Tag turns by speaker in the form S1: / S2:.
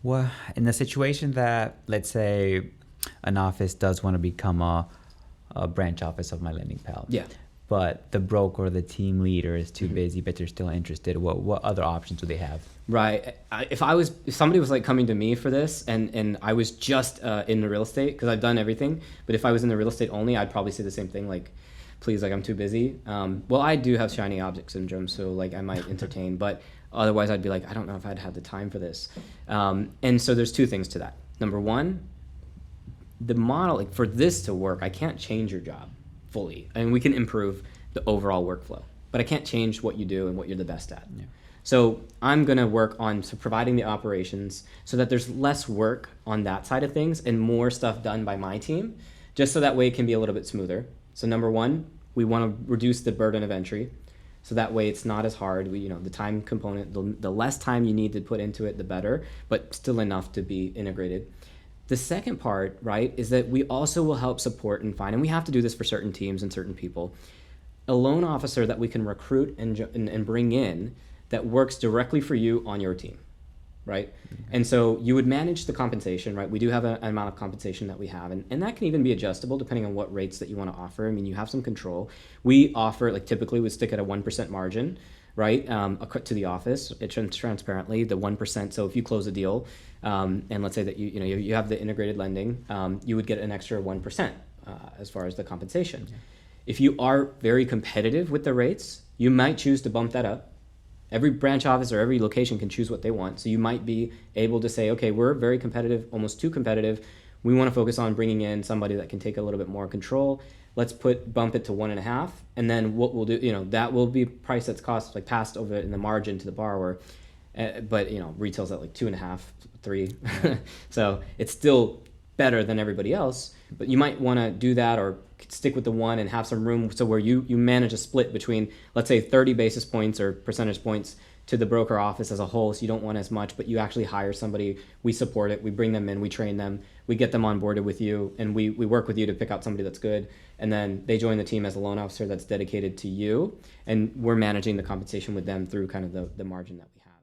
S1: Well, in the situation that, let's say, an office does want to become a branch office of My Lending Pal,
S2: Yeah.
S1: but the broker or the team leader is too busy, but they're still interested, what other options do they have?
S2: Right. If somebody was like coming to me for this, and I was just in the real estate, because I've done everything, but if I was in the real estate only, I'd probably say the same thing, like, please, like, I'm too busy. Well, I do have shiny object syndrome, so like I might entertain, but otherwise I'd be like, I don't know if I'd have the time for this. And so there's two things to that. Number one, the model, like, for this to work, I can't change your job fully. I mean, we can improve the overall workflow, but I can't change what you do and what you're the best at.
S1: Yeah.
S2: So I'm going to work on providing the operations so that there's less work on that side of things and more stuff done by my team, just so that way it can be a little bit smoother. So number one, we want to reduce the burden of entry. So that way it's not as hard. The time component, the less time you need to put into it, the better, but still enough to be integrated. The second part, right, is that we also will help support and find, and we have to do this for certain teams and certain people, a loan officer that we can recruit and bring in that works directly for you on your team, right? Mm-hmm. And so you would manage the compensation, right? We do have an amount of compensation that we have, and that can even be adjustable depending on what rates that you want to offer. I mean, you have some control. We offer, like, typically we stick at a 1% margin, right, to the office. It's transparently the 1%. So if you close a deal, and let's say that you have the integrated lending, you would get an extra 1% as far as the compensation. Yeah. If you are very competitive with the rates, you might choose to bump that up. Every branch office or every location can choose what they want. So you might be able to say, okay, we're very competitive, almost too competitive. We want to focus on bringing in somebody that can take a little bit more control. Let's bump it to 1.5, and then what we'll do, that will be price that's passed over in the margin to the borrower. But retail's at like 2.5, 3. So it's still better than everybody else. But you might want to do that or stick with the 1 and have some room, so where you manage a split between, let's say, 30 basis points or percentage points to the broker office as a whole. So you don't want as much, but you actually hire somebody. We support it. We bring them in. We train them. We get them onboarded with you, and we work with you to pick out somebody that's good. And then they join the team as a loan officer that's dedicated to you, and we're managing the compensation with them through kind of the margin that we have.